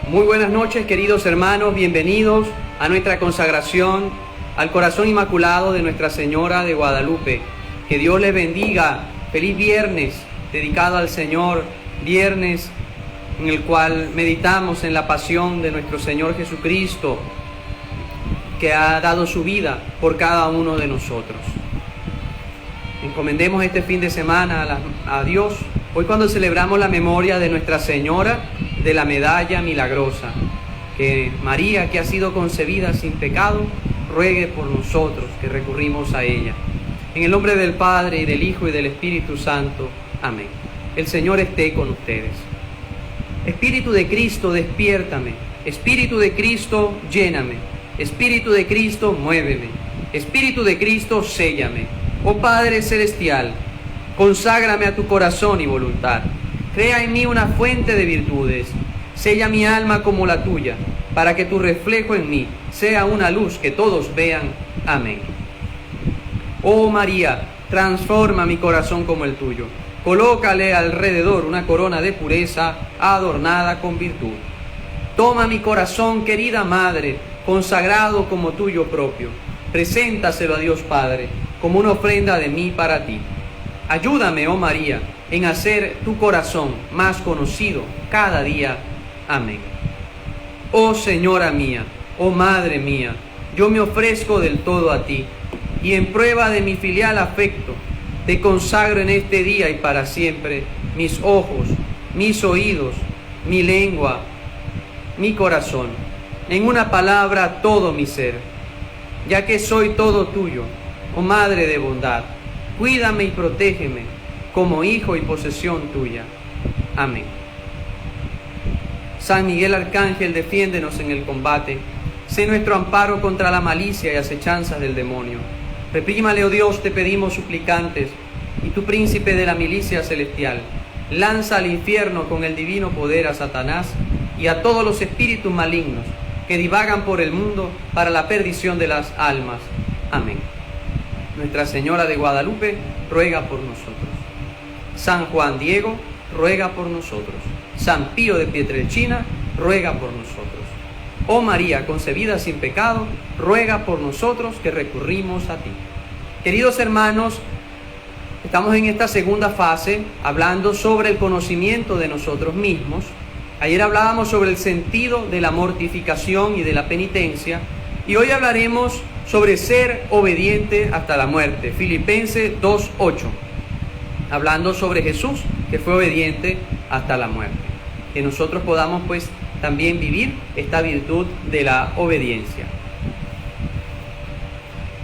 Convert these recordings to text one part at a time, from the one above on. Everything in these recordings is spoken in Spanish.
Muy buenas noches, queridos hermanos, bienvenidos a nuestra consagración al Corazón Inmaculado de Nuestra Señora de Guadalupe. Que Dios les bendiga. Feliz viernes, dedicado al Señor, viernes en el cual meditamos en la pasión de nuestro Señor Jesucristo, que ha dado su vida por cada uno de nosotros. Encomendemos este fin de semana a Dios, hoy cuando celebramos la memoria de Nuestra Señora de la Medalla Milagrosa. Que María, que ha sido concebida sin pecado, ruegue por nosotros que recurrimos a ella. En el nombre del Padre, y del Hijo, y del Espíritu Santo. Amén. El Señor esté con ustedes. Espíritu de Cristo, despiértame. Espíritu de Cristo, lléname. Espíritu de Cristo, muéveme. Espíritu de Cristo, séllame. Oh Padre Celestial, conságrame a tu corazón y voluntad. Crea en mí una fuente de virtudes. Sella mi alma como la tuya, para que tu reflejo en mí sea una luz que todos vean. Amén. Oh María, transforma mi corazón como el tuyo. Colócale alrededor una corona de pureza adornada con virtud. Toma mi corazón, querida Madre, consagrado como tuyo propio. Preséntaselo a Dios Padre como una ofrenda de mí para ti. Ayúdame, oh María, en hacer tu corazón más conocido cada día. Amén. Oh Señora mía, oh Madre mía, yo me ofrezco del todo a ti, y en prueba de mi filial afecto, te consagro en este día y para siempre mis ojos, mis oídos, mi lengua, mi corazón, en una palabra todo mi ser, ya que soy todo tuyo, oh Madre de bondad. Cuídame y protégeme como hijo y posesión tuya. Amén. San Miguel Arcángel, defiéndenos en el combate. Sé nuestro amparo contra la malicia y acechanzas del demonio. Reprímale, oh Dios, te pedimos suplicantes, y tu príncipe de la milicia celestial, lanza al infierno con el divino poder a Satanás y a todos los espíritus malignos que divagan por el mundo para la perdición de las almas. Amén. Nuestra Señora de Guadalupe, ruega por nosotros. San Juan Diego, ruega por nosotros. San Pío de Pietrelcina, ruega por nosotros. Oh María, concebida sin pecado, ruega por nosotros que recurrimos a ti. Queridos hermanos, estamos en esta segunda fase hablando sobre el conocimiento de nosotros mismos. Ayer hablábamos sobre el sentido de la mortificación y de la penitencia, y hoy hablaremos sobre ser obediente hasta la muerte. Filipenses 2:8, hablando sobre Jesús, que fue obediente hasta la muerte. Que nosotros podamos pues también vivir esta virtud de la obediencia.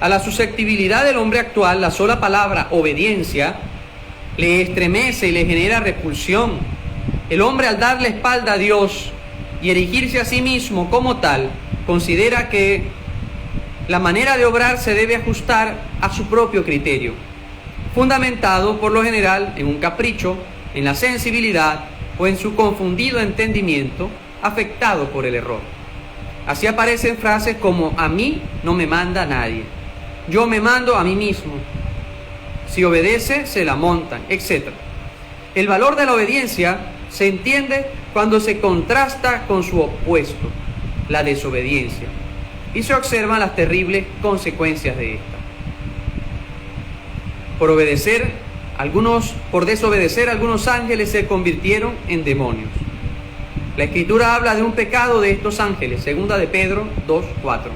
A la susceptibilidad del hombre actual, la sola palabra obediencia le estremece y le genera repulsión. El hombre, al dar la espalda a Dios y erigirse a sí mismo como tal, considera que la manera de obrar se debe ajustar a su propio criterio, fundamentado por lo general en un capricho, en la sensibilidad o en su confundido entendimiento afectado por el error. Así aparecen frases como: a mí no me manda nadie, yo me mando a mí mismo, si obedece se la montan, etc. El valor de la obediencia se entiende cuando se contrasta con su opuesto, la desobediencia, y se observan las terribles consecuencias de esta. Por desobedecer, algunos ángeles se convirtieron en demonios. La Escritura habla de un pecado de estos ángeles, segunda de Pedro 2:4.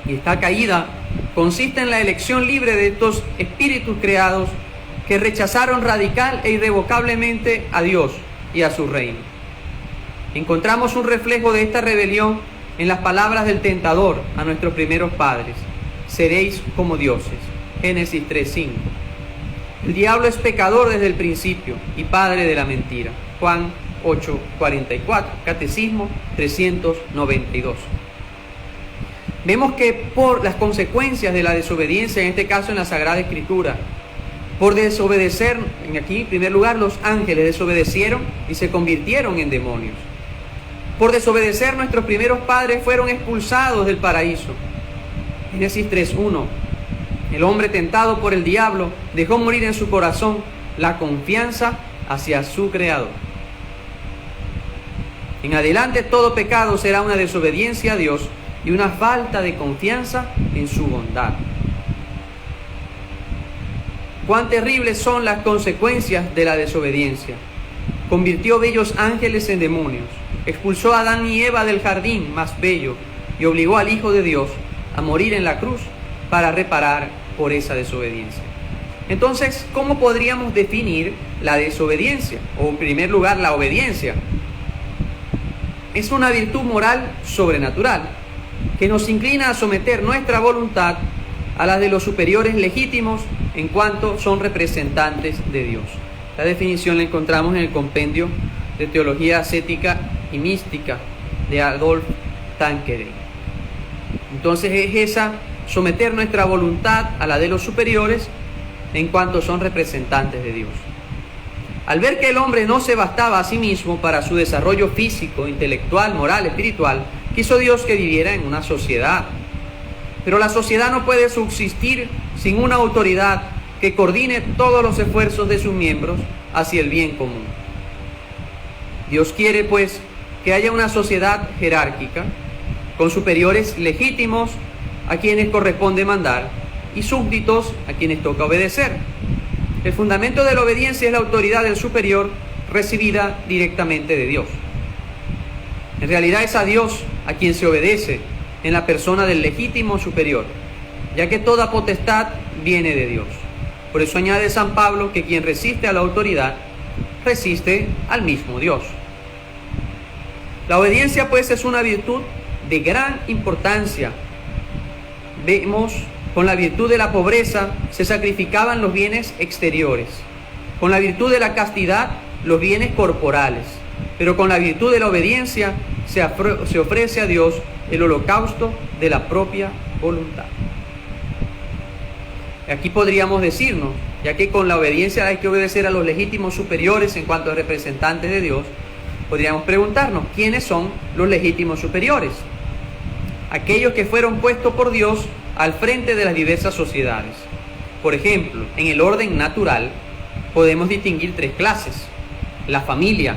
Y esta caída consiste en la elección libre de estos espíritus creados que rechazaron radical e irrevocablemente a Dios y a su reino. Encontramos un reflejo de esta rebelión en las palabras del tentador a nuestros primeros padres: seréis como dioses. Génesis 3:5. El diablo es pecador desde el principio y padre de la mentira. Juan 8:44. Catecismo 392. Vemos que por las consecuencias de la desobediencia, en este caso en la Sagrada Escritura, por desobedecer, aquí en primer lugar los ángeles desobedecieron y se convirtieron en demonios. Por desobedecer, nuestros primeros padres fueron expulsados del paraíso. Génesis 3:1. El hombre tentado por el diablo dejó morir en su corazón la confianza hacia su Creador. En adelante todo pecado será una desobediencia a Dios y una falta de confianza en su bondad. Cuán terribles son las consecuencias de la desobediencia. Convirtió bellos ángeles en demonios, expulsó a Adán y Eva del jardín más bello y obligó al Hijo de Dios a morir en la cruz para reparar por esa desobediencia. Entonces, ¿cómo podríamos definir la desobediencia? O en primer lugar, la obediencia. Es una virtud moral sobrenatural que nos inclina a someter nuestra voluntad a la de los superiores legítimos en cuanto son representantes de Dios. La definición la encontramos en el Compendio de Teología Ascética y Mística de Adolf Tanqueray. Entonces es esa, someter nuestra voluntad a la de los superiores en cuanto son representantes de Dios. Al ver que el hombre no se bastaba a sí mismo para su desarrollo físico, intelectual, moral, espiritual, quiso Dios que viviera en una sociedad. Pero la sociedad no puede subsistir sin una autoridad que coordine todos los esfuerzos de sus miembros hacia el bien común. Dios quiere, pues, que haya una sociedad jerárquica, con superiores legítimos a quienes corresponde mandar y súbditos a quienes toca obedecer. El fundamento de la obediencia es la autoridad del superior recibida directamente de Dios. En realidad es a Dios a quien se obedece en la persona del legítimo superior, ya que toda potestad viene de Dios. Por eso añade San Pablo que quien resiste a la autoridad, resiste al mismo Dios. La obediencia, pues, es una virtud de gran importancia. Vemos, con la virtud de la pobreza se sacrificaban los bienes exteriores, con la virtud de la castidad los bienes corporales, pero con la virtud de la obediencia se ofrece a Dios el holocausto de la propia voluntad. Aquí podríamos decirnos, ya que con la obediencia hay que obedecer a los legítimos superiores en cuanto a representantes de Dios, podríamos preguntarnos, ¿quiénes son los legítimos superiores? Aquellos que fueron puestos por Dios al frente de las diversas sociedades. Por ejemplo, en el orden natural podemos distinguir tres clases. La familia,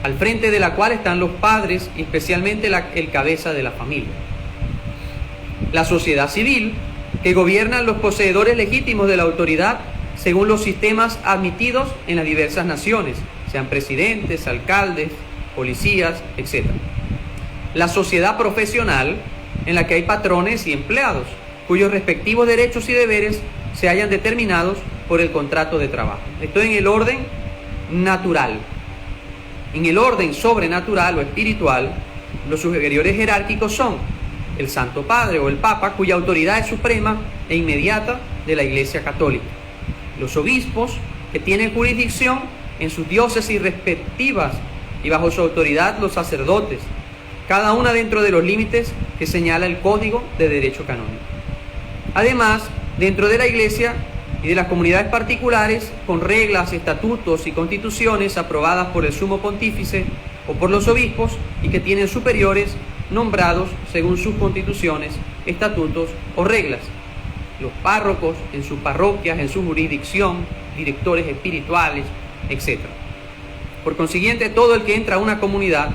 al frente de la cual están los padres y especialmente el cabeza de la familia. La sociedad civil, que gobiernan los poseedores legítimos de la autoridad según los sistemas admitidos en las diversas naciones, sean presidentes, alcaldes, policías, etc. La sociedad profesional, en la que hay patrones y empleados, cuyos respectivos derechos y deberes se hayan determinados por el contrato de trabajo. Esto en el orden natural. En el orden sobrenatural o espiritual, los superiores jerárquicos son el Santo Padre o el Papa, cuya autoridad es suprema e inmediata de la Iglesia Católica. Los obispos, que tienen jurisdicción en sus diócesis respectivas, y bajo su autoridad los sacerdotes, cada una dentro de los límites que señala el Código de Derecho Canónico. Además, dentro de la Iglesia y de las comunidades particulares, con reglas, estatutos y constituciones aprobadas por el Sumo Pontífice o por los obispos y que tienen superiores nombrados según sus constituciones, estatutos o reglas. Los párrocos en sus parroquias, en su jurisdicción, directores espirituales, etc. Por consiguiente, todo el que entra a una comunidad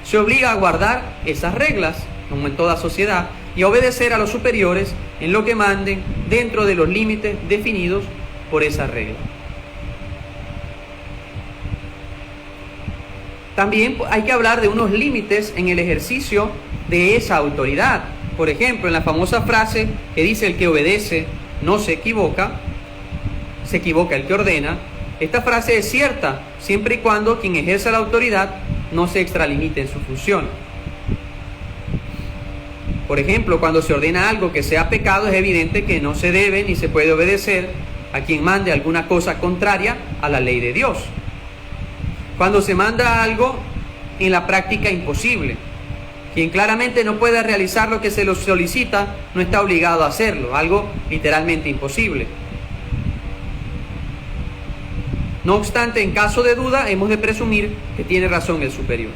se obliga a guardar esas reglas, como en toda sociedad, y a obedecer a los superiores en lo que manden dentro de los límites definidos por esa regla. También hay que hablar de unos límites en el ejercicio de esa autoridad. Por ejemplo, en la famosa frase que dice: el que obedece no se equivoca el que ordena. Esta frase es cierta siempre y cuando quien ejerza la autoridad no se extralimite en su función. Por ejemplo, cuando se ordena algo que sea pecado, es evidente que no se debe ni se puede obedecer a quien mande alguna cosa contraria a la ley de Dios. Cuando se manda algo en la práctica imposible, quien claramente no puede realizar lo que se le solicita, no está obligado a hacerlo, algo literalmente imposible. No obstante, en caso de duda, hemos de presumir que tiene razón el superior.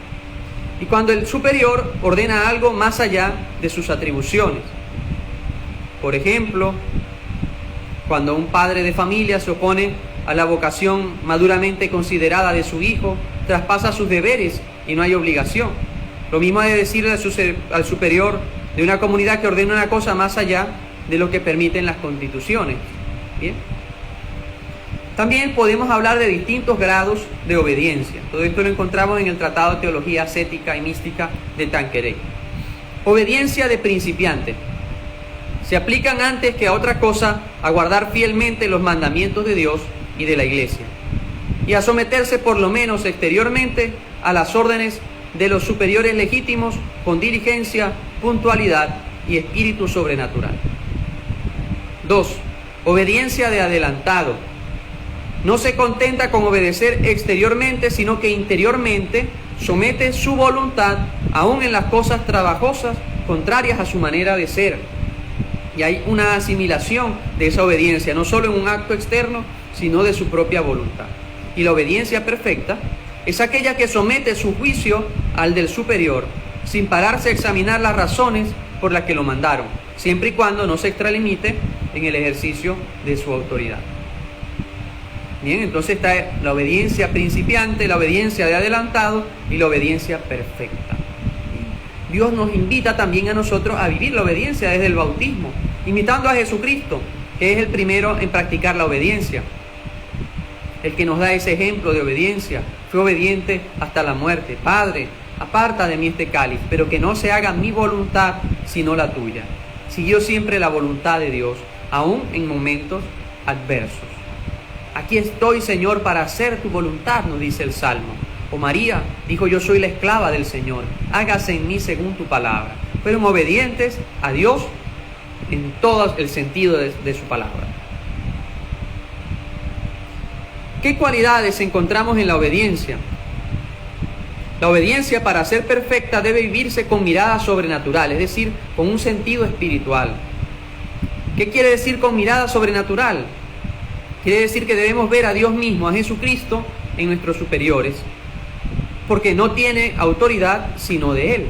Y cuando el superior ordena algo más allá de sus atribuciones. Por ejemplo, cuando un padre de familia se opone a la vocación maduramente considerada de su hijo, traspasa sus deberes y no hay obligación. Lo mismo hay de decirle al superior de una comunidad que ordena una cosa más allá de lo que permiten las constituciones. ¿Bien? También podemos hablar de distintos grados de obediencia. Todo esto lo encontramos en el Tratado de Teología Ascética y Mística de Tanqueray. Obediencia de principiante. Se aplican antes que a otra cosa a guardar fielmente los mandamientos de Dios y de la Iglesia, y a someterse por lo menos exteriormente a las órdenes de los superiores legítimos con diligencia, puntualidad y espíritu sobrenatural. 2. Obediencia de adelantado. No se contenta con obedecer exteriormente, sino que interiormente somete su voluntad aún en las cosas trabajosas contrarias a su manera de ser. Y hay una asimilación de esa obediencia, no solo en un acto externo, sino de su propia voluntad. Y la obediencia perfecta es aquella que somete su juicio al del superior, sin pararse a examinar las razones por las que lo mandaron, siempre y cuando no se extralimite en el ejercicio de su autoridad. Bien, entonces está la obediencia principiante, la obediencia de adelantado y la obediencia perfecta. Dios nos invita también a nosotros a vivir la obediencia desde el bautismo, imitando a Jesucristo, que es el primero en practicar la obediencia. El que nos da ese ejemplo de obediencia, fue obediente hasta la muerte. Padre, aparta de mí este cáliz, pero que no se haga mi voluntad, sino la tuya. Siguió siempre la voluntad de Dios, aún en momentos adversos. Aquí estoy, Señor, para hacer tu voluntad, nos dice el Salmo. O María dijo, yo soy la esclava del Señor, hágase en mí según tu palabra. Fueron obedientes a Dios en todo el sentido de su palabra. ¿Qué cualidades encontramos en la obediencia? La obediencia, para ser perfecta, debe vivirse con mirada sobrenatural, es decir, con un sentido espiritual. ¿Qué quiere decir con mirada sobrenatural? Quiere decir que debemos ver a Dios mismo, a Jesucristo, en nuestros superiores, porque no tiene autoridad sino de Él.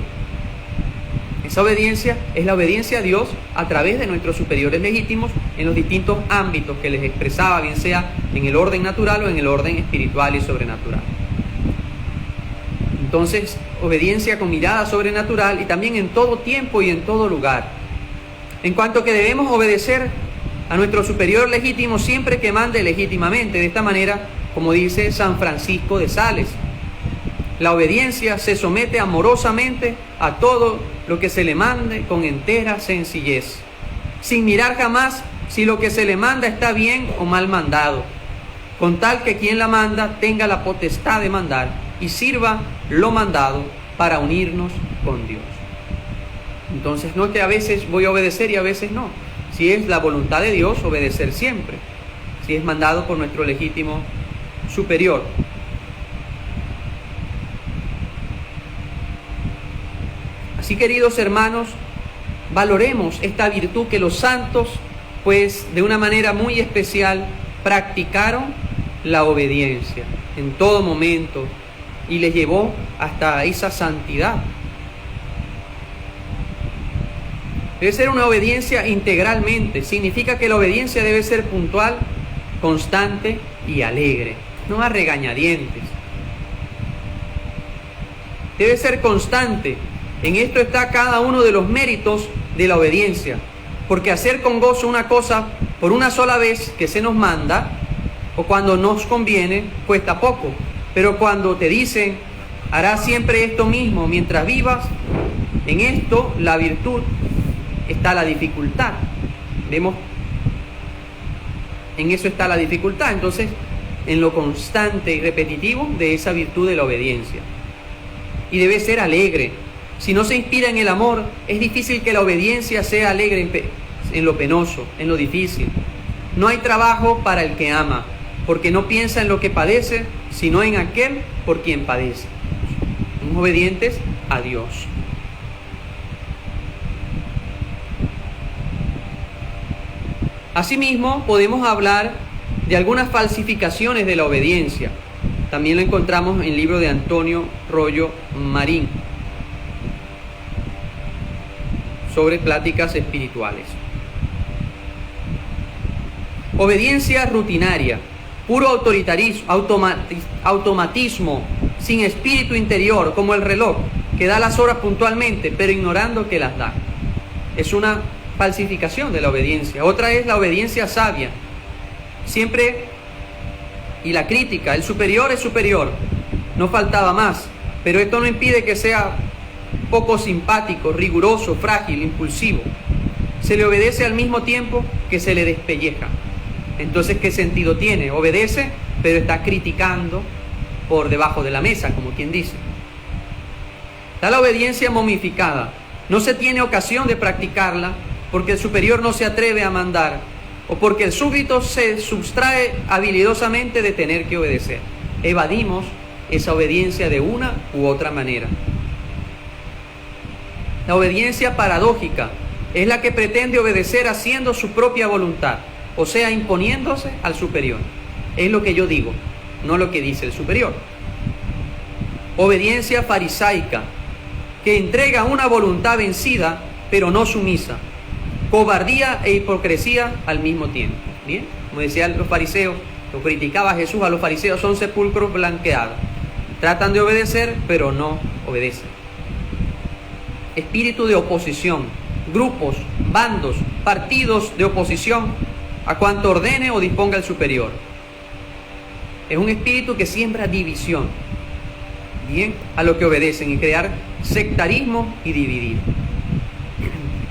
Esa obediencia es la obediencia a Dios a través de nuestros superiores legítimos en los distintos ámbitos que les expresaba, bien sea en el orden natural o en el orden espiritual y sobrenatural. Entonces, obediencia con mirada sobrenatural y también en todo tiempo y en todo lugar. En cuanto que debemos obedecer a nuestro superior legítimo siempre que mande legítimamente. De esta manera, como dice San Francisco de Sales, la obediencia se somete amorosamente a todo lo que se le mande con entera sencillez, sin mirar jamás si lo que se le manda está bien o mal mandado, con tal que quien la manda tenga la potestad de mandar y sirva lo mandado para unirnos con Dios. Entonces no es que a veces voy a obedecer y a veces no. Si es la voluntad de Dios, obedecer siempre, si es mandado por nuestro legítimo superior. Así, queridos hermanos, valoremos esta virtud que los santos, pues de una manera muy especial, practicaron la obediencia en todo momento y les llevó hasta esa santidad. Debe ser una obediencia integralmente. Significa que la obediencia debe ser puntual, constante y alegre, no a regañadientes. Debe ser constante. En esto está cada uno de los méritos de la obediencia. Porque hacer con gozo una cosa por una sola vez que se nos manda, o cuando nos conviene, cuesta poco. Pero cuando te dicen, harás siempre esto mismo mientras vivas, en esto la virtud está la dificultad. Vemos, en eso está la dificultad. Entonces, en lo constante y repetitivo de esa virtud de la obediencia. Y debe ser alegre. Si no se inspira en el amor, es difícil que la obediencia sea alegre en lo penoso, en lo difícil. No hay trabajo para el que ama, porque no piensa en lo que padece, sino en aquel por quien padece. Somos obedientes a Dios. Asimismo, podemos hablar de algunas falsificaciones de la obediencia. También lo encontramos en el libro de Antonio Rollo Marín, sobre pláticas espirituales. Obediencia rutinaria, puro autoritarismo, automatismo, sin espíritu interior, como el reloj, que da las horas puntualmente, pero ignorando que las da. Es una falsificación de la obediencia. Otra es la obediencia sabia. Siempre, y la crítica, el superior es superior, no faltaba más, pero esto no impide que sea poco simpático, riguroso, frágil, impulsivo. Se le obedece al mismo tiempo que se le despelleja. Entonces, ¿qué sentido tiene? Obedece, pero está criticando por debajo de la mesa, como quien dice. Está la obediencia momificada. No se tiene ocasión de practicarla porque el superior no se atreve a mandar o porque el súbdito se sustrae habilidosamente de tener que obedecer. Evadimos esa obediencia de una u otra manera. La obediencia paradójica es la que pretende obedecer haciendo su propia voluntad, o sea, imponiéndose al superior. Es lo que yo digo, no lo que dice el superior. Obediencia farisaica, que entrega una voluntad vencida, pero no sumisa. Cobardía e hipocresía al mismo tiempo. Bien, como decían los fariseos, lo criticaba Jesús a los fariseos, son sepulcros blanqueados. Tratan de obedecer, pero no obedecen. Espíritu de oposición, grupos, bandos, partidos de oposición a cuanto ordene o disponga el superior. Es un espíritu que siembra división, bien, a lo que obedecen, y crear sectarismo y dividir.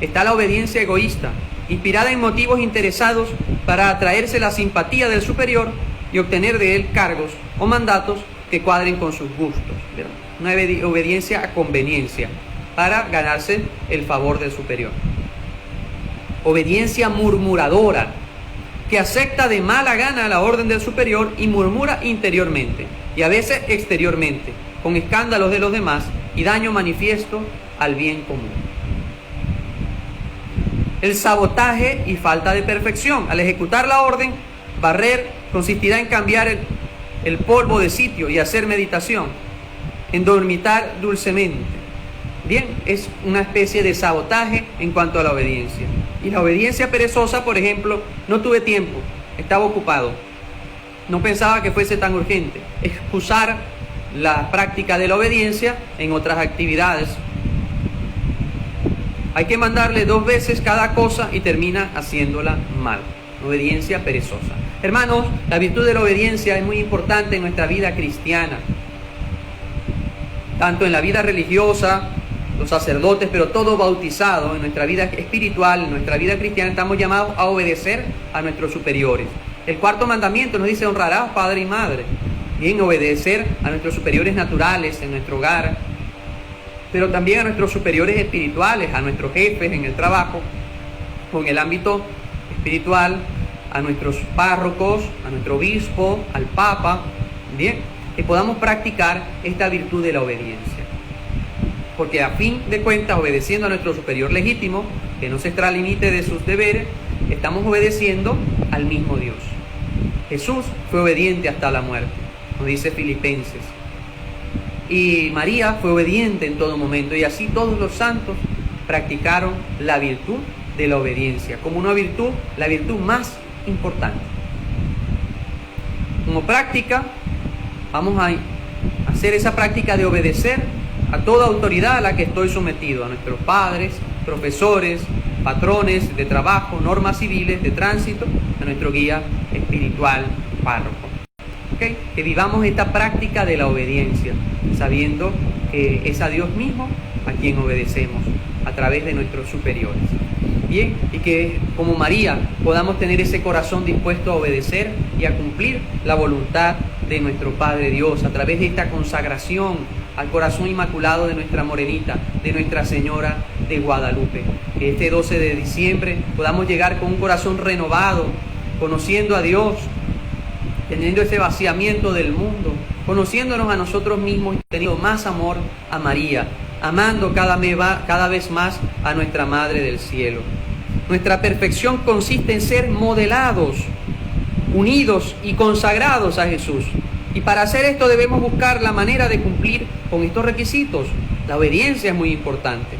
Está la obediencia egoísta, inspirada en motivos interesados para atraerse la simpatía del superior y obtener de él cargos o mandatos que cuadren con sus gustos, ¿verdad? Una obediencia a conveniencia para ganarse el favor del superior. Obediencia murmuradora, que acepta de mala gana la orden del superior y murmura interiormente y a veces exteriormente, con escándalos de los demás y daño manifiesto al bien común. El sabotaje y falta de perfección. Al ejecutar la orden, barrer consistirá en cambiar el polvo de sitio y hacer meditación, en dormitar dulcemente. Bien, es una especie de sabotaje en cuanto a la obediencia. Y la obediencia perezosa, por ejemplo, no tuve tiempo, estaba ocupado, no pensaba que fuese tan urgente. Excusar la práctica de la obediencia en otras actividades. Hay que mandarle 2 veces cada cosa y termina haciéndola mal. Obediencia perezosa. Hermanos, la virtud de la obediencia es muy importante en nuestra vida cristiana, tanto en la vida religiosa, los sacerdotes, pero todo bautizado, en nuestra vida espiritual, en nuestra vida cristiana, estamos llamados a obedecer a nuestros superiores. El 4º mandamiento nos dice: honrarás padre y madre. Bien, obedecer a nuestros superiores naturales en nuestro hogar, pero también a nuestros superiores espirituales, a nuestros jefes en el trabajo, o en el ámbito espiritual, a nuestros párrocos, a nuestro obispo, al papa. Bien, que podamos practicar esta virtud de la obediencia. Porque a fin de cuentas, obedeciendo a nuestro superior legítimo, que no se extralimite de sus deberes, estamos obedeciendo al mismo Dios. Jesús fue obediente hasta la muerte, nos dice Filipenses. Y María fue obediente en todo momento, y así todos los santos practicaron la virtud de la obediencia, como una virtud, la virtud más importante. Como práctica, vamos a hacer esa práctica de obedecer a toda autoridad a la que estoy sometido, a nuestros padres, profesores, patrones de trabajo, normas civiles, de tránsito, a nuestro guía espiritual, párroco. ¿Okay? Que vivamos esta práctica de la obediencia, sabiendo que es a Dios mismo a quien obedecemos a través de nuestros superiores. Bien, y que como María podamos tener ese corazón dispuesto a obedecer y a cumplir la voluntad de nuestro Padre Dios a través de esta consagración al corazón inmaculado de nuestra morenita, de Nuestra Señora de Guadalupe. Que este 12 de diciembre podamos llegar con un corazón renovado, conociendo a Dios, teniendo ese vaciamiento del mundo, conociéndonos a nosotros mismos y teniendo más amor a María, amando cada vez más a nuestra Madre del Cielo. Nuestra perfección consiste en ser modelados, unidos y consagrados a Jesús. Y para hacer esto debemos buscar la manera de cumplir con estos requisitos. La obediencia es muy importante.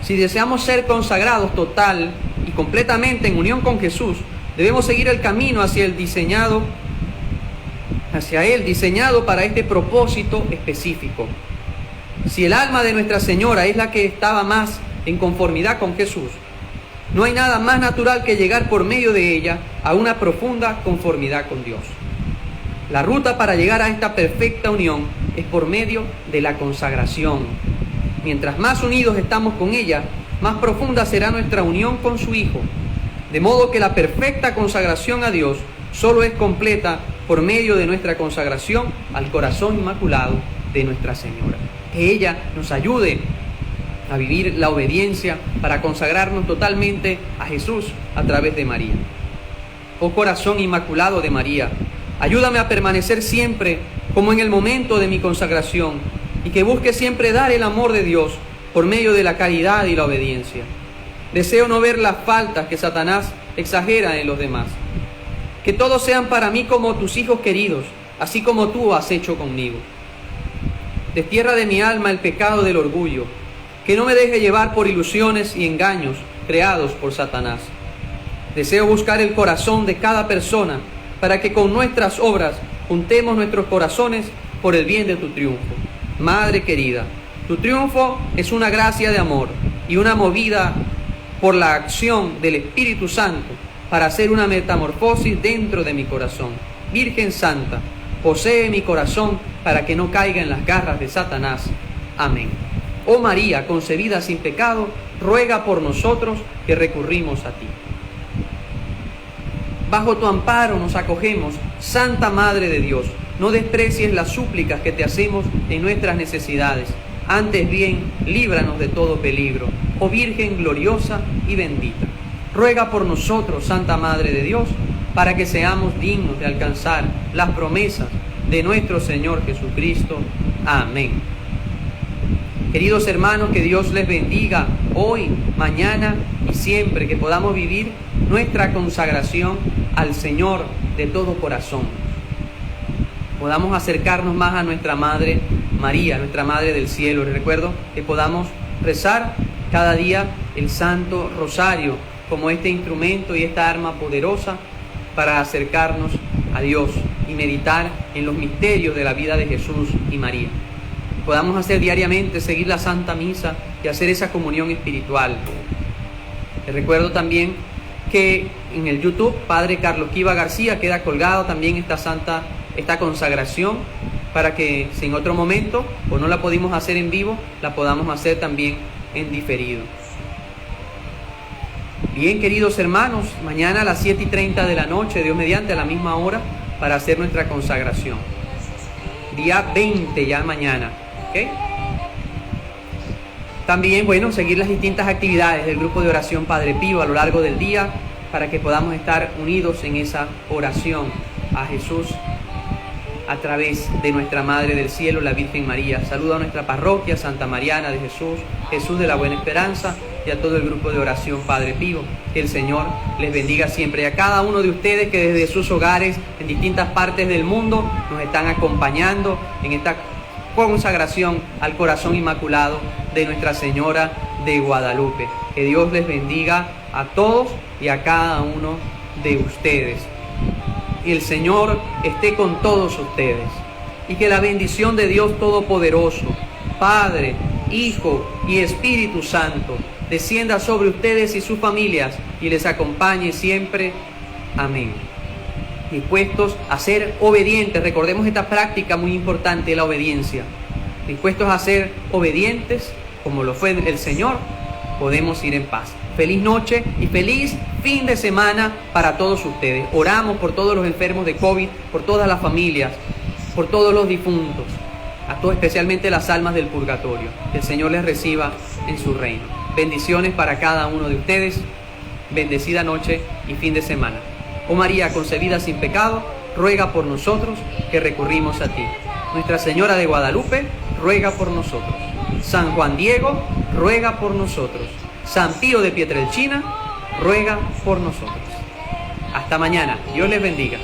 Si deseamos ser consagrados total y completamente en unión con Jesús, debemos seguir el camino hacia el hacia Él, diseñado para este propósito específico. Si el alma de Nuestra Señora es la que estaba más en conformidad con Jesús, no hay nada más natural que llegar por medio de ella a una profunda conformidad con Dios. La ruta para llegar a esta perfecta unión es por medio de la consagración. Mientras más unidos estamos con ella, más profunda será nuestra unión con su Hijo. De modo que la perfecta consagración a Dios solo es completa por medio de nuestra consagración al corazón inmaculado de Nuestra Señora. Que ella nos ayude a vivir la obediencia para consagrarnos totalmente a Jesús a través de María. Oh corazón inmaculado de María, ayúdame a permanecer siempre como en el momento de mi consagración y que busque siempre dar el amor de Dios por medio de la caridad y la obediencia. Deseo no ver las faltas que Satanás exagera en los demás. Que todos sean para mí como tus hijos queridos, así como tú has hecho conmigo. Destierra de mi alma el pecado del orgullo, que no me deje llevar por ilusiones y engaños creados por Satanás. Deseo buscar el corazón de cada persona para que con nuestras obras juntemos nuestros corazones por el bien de tu triunfo. Madre querida, tu triunfo es una gracia de amor y una movida por la acción del Espíritu Santo para hacer una metamorfosis dentro de mi corazón. Virgen Santa, posee mi corazón para que no caiga en las garras de Satanás. Amén. Oh María, concebida sin pecado, ruega por nosotros que recurrimos a ti. Bajo tu amparo nos acogemos, Santa Madre de Dios. No desprecies las súplicas que te hacemos en nuestras necesidades. Antes bien, líbranos de todo peligro. Oh Virgen gloriosa y bendita. Ruega por nosotros, Santa Madre de Dios, para que seamos dignos de alcanzar las promesas de nuestro Señor Jesucristo. Amén. Queridos hermanos, que Dios les bendiga hoy, mañana y siempre, que podamos vivir nuestra consagración al Señor de todo corazón. Podamos acercarnos más a nuestra Madre María, nuestra Madre del Cielo. Les recuerdo que podamos rezar cada día el Santo Rosario como este instrumento y esta arma poderosa para acercarnos a Dios y meditar en los misterios de la vida de Jesús y María. Podamos hacer diariamente, seguir la Santa Misa y hacer esa comunión espiritual. Les recuerdo también que en el YouTube, Padre Carlos Quiva García, queda colgado también esta consagración para que si en otro momento o no la pudimos hacer en vivo, la podamos hacer también en diferido. Bien, queridos hermanos, mañana a las 7:30 de la noche, Dios mediante, a la misma hora, para hacer nuestra consagración. Día 20 ya mañana, ¿ok? También, bueno, seguir las distintas actividades del grupo de oración Padre Pío a lo largo del día para que podamos estar unidos en esa oración a Jesús a través de nuestra Madre del Cielo, la Virgen María. Saludo a nuestra parroquia Santa Mariana de Jesús, Jesús de la Buena Esperanza, y a todo el grupo de oración Padre Pío. Que el Señor les bendiga siempre. Y a cada uno de ustedes que desde sus hogares en distintas partes del mundo nos están acompañando en esta consagración al corazón inmaculado de Nuestra Señora de Guadalupe. Que Dios les bendiga a todos y a cada uno de ustedes. Y el Señor esté con todos ustedes. Y que la bendición de Dios Todopoderoso, Padre, Hijo y Espíritu Santo, descienda sobre ustedes y sus familias y les acompañe siempre. Amén. Dispuestos a ser obedientes, recordemos esta práctica muy importante, la obediencia. Dispuestos a ser obedientes, como lo fue el Señor, podemos ir en paz. Feliz noche y feliz fin de semana para todos ustedes. Oramos por todos los enfermos de COVID, por todas las familias, por todos los difuntos, a todos, especialmente las almas del purgatorio. Que el Señor les reciba en su reino. Bendiciones para cada uno de ustedes. Bendecida noche y fin de semana. Oh María, concebida sin pecado, ruega por nosotros que recurrimos a ti. Nuestra Señora de Guadalupe, ruega por nosotros. San Juan Diego, ruega por nosotros. San Pío de Pietrelcina, ruega por nosotros. Hasta mañana. Dios les bendiga.